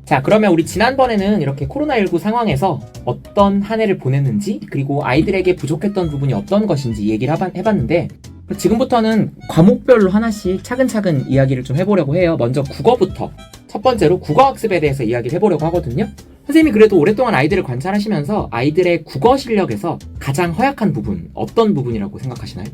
자, 그러면 우리 지난번에는 이렇게 코로나19 상황에서 어떤 한 해를 보냈는지, 그리고 아이들에게 부족했던 부분이 어떤 것인지 얘기를 해봤는데, 지금부터는 과목별로 하나씩 차근차근 이야기를 좀 해보려고 해요. 먼저 국어부터. 첫 번째로 국어학습에 대해서 이야기를 해보려고 하거든요. 선생님이 그래도 오랫동안 아이들을 관찰하시면서 아이들의 국어 실력에서 가장 허약한 부분, 어떤 부분이라고 생각하시나요?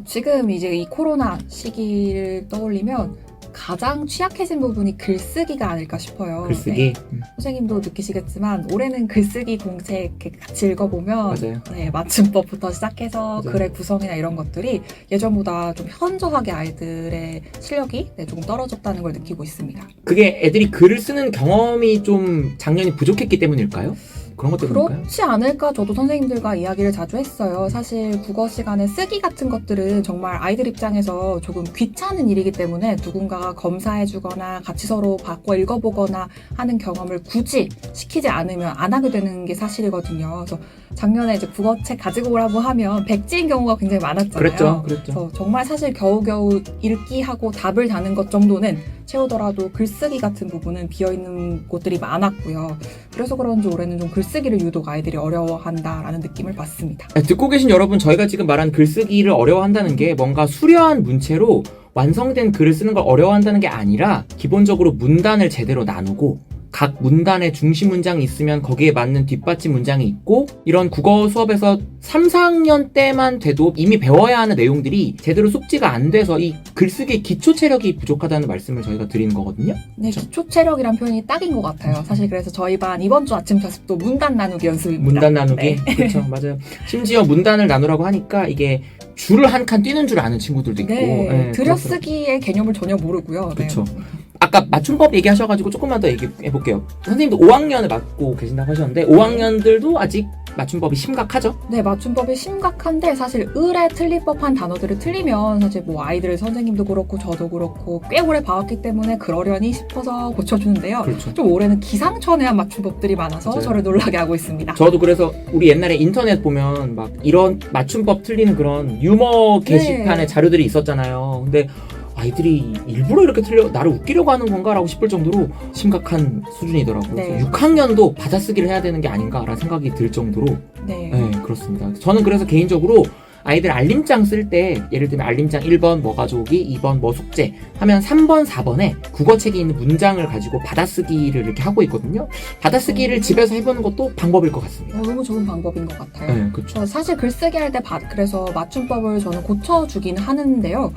지금 이제 이 코로나 시기를 떠올리면 가장 취약해진 부분이 글쓰기가 아닐까 싶어요. 글쓰기? 네. 선생님도 느끼시겠지만 올해는 글쓰기 공책 이렇게 같이 읽어보면 맞아요. 네, 맞춤법부터 시작해서 맞아요. 글의 구성이나 이런 것들이 예전보다 좀 현저하게 아이들의 실력이 조금 떨어졌다는 걸 느끼고 있습니다. 그게 애들이 글을 쓰는 경험이 좀 작년이 부족했기 때문일까요? 그런 것 때문일까요? 그렇지 않을까 저도 선생님들과 이야기를 자주 했어요. 사실 국어 시간에 쓰기 같은 것들은 정말 아이들 입장에서 조금 귀찮은 일이기 때문에 누군가가 검사해주거나 같이 서로 바꿔 읽어보거나 하는 경험을 굳이 시키지 않으면 안 하게 되는 게 사실이거든요. 그래서 작년에 이제 국어책 가지고 오라고 하면 백지인 경우가 굉장히 많았잖아요. 그랬죠. 그래서 정말 사실 겨우겨우 읽기하고 답을 다는 것 정도는 채우더라도 글쓰기 같은 부분은 비어있는 곳들이 많았고요. 그래서 그런지 올해는 좀 글쓰기를 유독 아이들이 어려워한다라는 느낌을 받습니다. 듣고 계신 여러분, 저희가 지금 말한 글쓰기를 어려워한다는 게 뭔가 수려한 문체로 완성된 글을 쓰는 걸 어려워한다는 게 아니라 기본적으로 문단을 제대로 나누고 각 문단에 중심 문장이 있으면 거기에 맞는 뒷받침 문장이 있고, 이런 국어 수업에서 3, 4학년 때만 돼도 이미 배워야 하는 내용들이 제대로 숙지가 안 돼서 이 글쓰기 기초 체력이 부족하다는 말씀을 저희가 드리는 거거든요. 네, 그렇죠? 기초 체력이란 표현이 딱인 것 같아요. 사실 그래서 저희 반 이번 주 아침 자습도 문단 나누기 연습입니다. 문단 나누기? 네. 그렇죠, 맞아요. 심지어 문단을 나누라고 하니까 이게 줄을 한 칸 뛰는 줄 아는 친구들도 있고. 네, 들여쓰기의 개념을 전혀 모르고요. 그렇죠. 네. 아까 맞춤법 얘기하셔가지고 조금만 더 얘기해볼게요. 선생님도 5학년을 맡고 계신다고 하셨는데 5학년들도 아직 맞춤법이 심각하죠? 네, 맞춤법이 심각한데 사실 을에 틀릴 법한 단어들을 틀리면 사실 뭐 아이들 선생님도 그렇고 저도 그렇고 꽤 오래 봐왔기 때문에 그러려니 싶어서 고쳐주는데요. 그렇죠. 좀 올해는 기상천외한 맞춤법들이 많아서 맞아요. 저를 놀라게 하고 있습니다. 저도 그래서 우리 옛날에 인터넷 보면 막 이런 맞춤법 틀리는 그런 유머 게시판의 자료들이 있었잖아요. 근데 아이들이 일부러 이렇게 나를 웃기려고 하는 건가라고 싶을 정도로 심각한 수준이더라고요. 네. 그래서 6학년도 받아쓰기를 해야 되는 게 아닌가라는 생각이 들 정도로 네. 그렇습니다. 저는 그래서 개인적으로 아이들 알림장 쓸 때 예를 들면 알림장 1번 뭐 가져오기, 2번 뭐 숙제 하면 3번, 4번에 국어책에 있는 문장을 가지고 받아쓰기를 이렇게 하고 있거든요. 받아쓰기를 집에서 해보는 것도 방법일 것 같습니다. 너무 좋은 방법인 것 같아요. 네, 그렇죠. 사실 글쓰기 할 때 그래서 맞춤법을 저는 고쳐주긴 하는데요.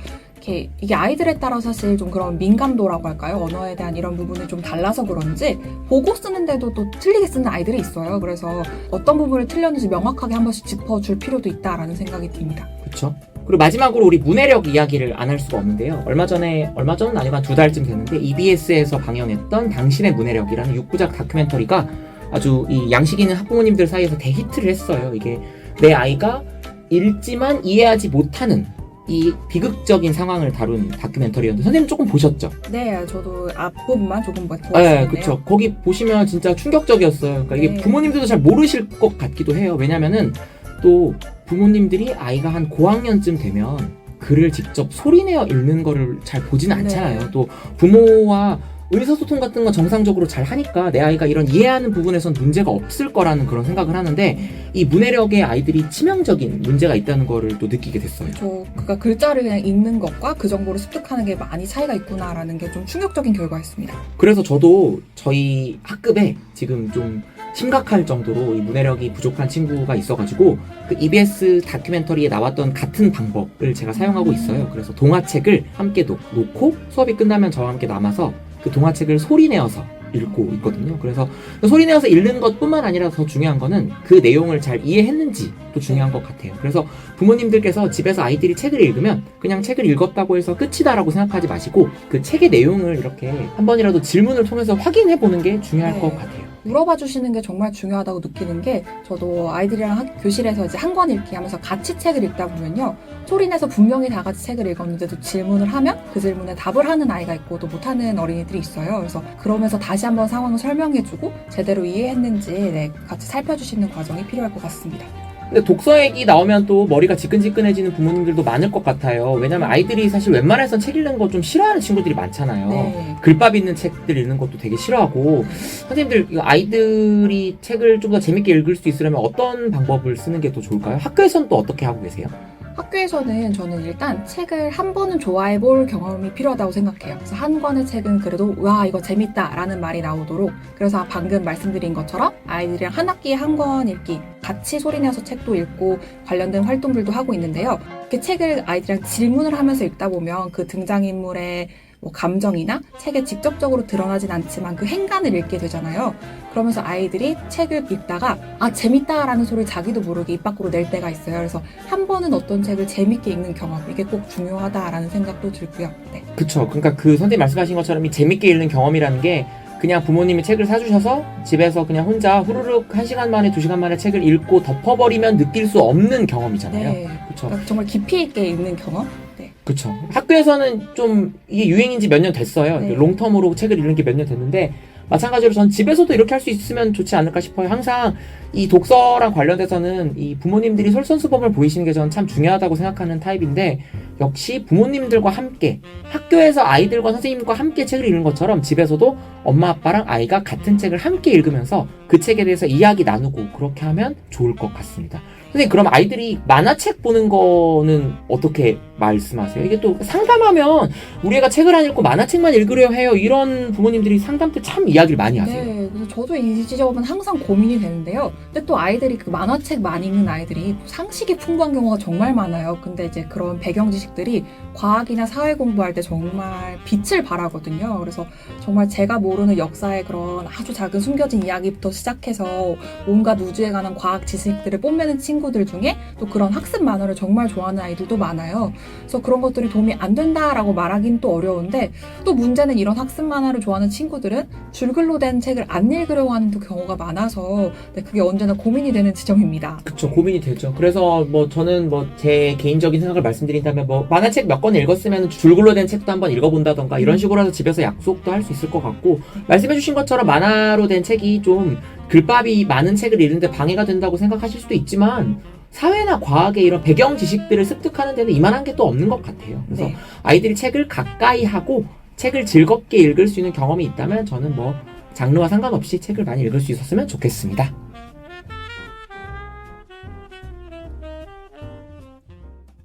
이게 아이들에 따라 사실 좀 그런 민감도라고 할까요? 언어에 대한 이런 부분이 좀 달라서 그런지 보고 쓰는데도 또 틀리게 쓰는 아이들이 있어요. 그래서 어떤 부분을 틀렸는지 명확하게 한 번씩 짚어줄 필요도 있다라는 생각이 듭니다. 그렇죠. 그리고 마지막으로 우리 문해력 이야기를 안 할 수가 없는데요. 얼마 전은 아니고 한 2달쯤 됐는데 EBS에서 방영했던 당신의 문해력이라는 6부작 다큐멘터리가 아주 이 양식 있는 학부모님들 사이에서 대히트를 했어요. 이게 내 아이가 읽지만 이해하지 못하는 이 비극적인 상황을 다룬 다큐멘터리였는데 선생님 조금 보셨죠? 네, 저도 앞부분만 조금 보았는데요. 네, 그렇죠. 거기 보시면 진짜 충격적이었어요. 그러니까 이게 네. 부모님들도 잘 모르실 것 같기도 해요. 왜냐면은 또 부모님들이 아이가 한 고학년쯤 되면 글을 직접 소리내어 읽는 거를 잘 보지는 않잖아요. 네. 또 부모와 의사소통 같은 거 정상적으로 잘 하니까 내 아이가 이런 이해하는 부분에선 문제가 없을 거라는 그런 생각을 하는데 이 문해력의 아이들이 치명적인 문제가 있다는 거를 또 느끼게 됐어요. 그러니까 글자를 그냥 읽는 것과 그 정보를 습득하는 게 많이 차이가 있구나라는 게 좀 충격적인 결과였습니다. 그래서 저도 저희 학급에 지금 좀 심각할 정도로 이 문해력이 부족한 친구가 있어가지고 그 EBS 다큐멘터리에 나왔던 같은 방법을 제가 사용하고 있어요. 그래서 동화책을 함께 놓고 수업이 끝나면 저와 함께 남아서 그 동화책을 소리내어서 읽고 있거든요. 그래서 소리내어서 읽는 것뿐만 아니라 더 중요한 거는 그 내용을 잘 이해했는지도 중요한 것 같아요. 그래서 부모님들께서 집에서 아이들이 책을 읽으면 그냥 책을 읽었다고 해서 끝이다라고 생각하지 마시고 그 책의 내용을 이렇게 한 번이라도 질문을 통해서 확인해 보는 게 중요할 것 같아요. 물어봐 주시는 게 정말 중요하다고 느끼는 게 저도 아이들이랑 교실에서 이제 한 권 읽기 하면서 같이 책을 읽다 보면요. 소리내서 분명히 다 같이 책을 읽었는데도 질문을 하면 그 질문에 답을 하는 아이가 있고 또 못하는 어린이들이 있어요. 그래서 그러면서 다시 한번 상황을 설명해주고 제대로 이해했는지 같이 살펴주시는 과정이 필요할 것 같습니다. 근데 독서 얘기 나오면 또 머리가 지끈지끈해지는 부모님들도 많을 것 같아요. 왜냐면 아이들이 사실 웬만해선 책 읽는 거 좀 싫어하는 친구들이 많잖아요. 네. 글밥 있는 책들 읽는 것도 되게 싫어하고, 선생님들 이거 아이들이 책을 좀 더 재밌게 읽을 수 있으려면 어떤 방법을 쓰는 게 더 좋을까요? 학교에서는 또 어떻게 하고 계세요? 학교에서는 저는 일단 책을 한 번은 좋아해 볼 경험이 필요하다고 생각해요. 그래서 한 권의 책은 그래도 와 이거 재밌다 라는 말이 나오도록, 그래서 방금 말씀드린 것처럼 아이들이랑 한 학기에 한 권 읽기, 같이 소리내서 책도 읽고 관련된 활동들도 하고 있는데요. 이렇게 책을 아이들이랑 질문을 하면서 읽다 보면 그 등장인물의 뭐 감정이나 책에 직접적으로 드러나진 않지만 그 행간을 읽게 되잖아요. 그러면서 아이들이 책을 읽다가 아 재밌다라는 소리를 자기도 모르게 입 밖으로 낼 때가 있어요. 그래서 한 번은 어떤 책을 재밌게 읽는 경험, 이게 꼭 중요하다라는 생각도 들고요. 네. 그쵸. 그러니까 그 선생님 말씀하신 것처럼 이 재밌게 읽는 경험이라는 게 그냥 부모님이 책을 사주셔서 집에서 그냥 혼자 후루룩 1시간 만에 2시간 만에 책을 읽고 덮어버리면 느낄 수 없는 경험이잖아요. 네. 그쵸. 그러니까 정말 깊이 있게 읽는 경험. 네. 그쵸. 학교에서는 좀 이게 유행인지 몇 년 됐어요. 네. 롱텀으로 책을 읽는 게 몇 년 됐는데, 마찬가지로 전 집에서도 이렇게 할 수 있으면 좋지 않을까 싶어요. 항상 이 독서랑 관련돼서는 이 부모님들이 솔선수범을 보이시는 게 저는 참 중요하다고 생각하는 타입인데, 역시 부모님들과 함께 학교에서 아이들과 선생님과 함께 책을 읽는 것처럼 집에서도 엄마 아빠랑 아이가 같은 책을 함께 읽으면서 그 책에 대해서 이야기 나누고 그렇게 하면 좋을 것 같습니다. 선생님, 그럼 아이들이 만화책 보는 거는 어떻게 말씀하세요? 이게 또 상담하면 우리 애가 책을 안 읽고 만화책만 읽으려 해요, 이런 부모님들이 상담 때 참 이야기를 많이 하세요. 네, 그래서 저도 이 지점은 항상 고민이 되는데요. 근데 또 아이들이 그 만화책 많이 읽는 아이들이 상식이 풍부한 경우가 정말 많아요. 근데 이제 그런 배경 지식들이 과학이나 사회 공부할 때 정말 빛을 발하거든요. 그래서 정말 제가 모르는 역사의 그런 아주 작은 숨겨진 이야기부터 시작해서 온갖 우주에 관한 과학 지식들을 뽐내는 친구들 중에 또 그런 학습 만화를 정말 좋아하는 아이들도 많아요. 그래서 그런 것들이 도움이 안 된다라고 말하기는 또 어려운데, 또 문제는 이런 학습 만화를 좋아하는 친구들은 줄글로 된 책을 안 읽으려고 하는 또 경우가 많아서 네, 그게 언제나 고민이 되는 지점입니다. 그쵸, 고민이 되죠. 그래서 뭐 저는 뭐 제 개인적인 생각을 말씀드린다면 뭐 만화책 몇 권 읽었으면 줄글로 된 책도 한번 읽어본다던가 이런 식으로 해서 집에서 약속도 할 수 있을 것 같고, 말씀해주신 것처럼 만화로 된 책이 좀 글밥이 많은 책을 읽는데 방해가 된다고 생각하실 수도 있지만, 사회나 과학의 이런 배경 지식들을 습득하는 데는 이만한 게 또 없는 것 같아요. 그래서 네. 아이들이 책을 가까이 하고 책을 즐겁게 읽을 수 있는 경험이 있다면 저는 뭐 장르와 상관없이 책을 많이 읽을 수 있었으면 좋겠습니다.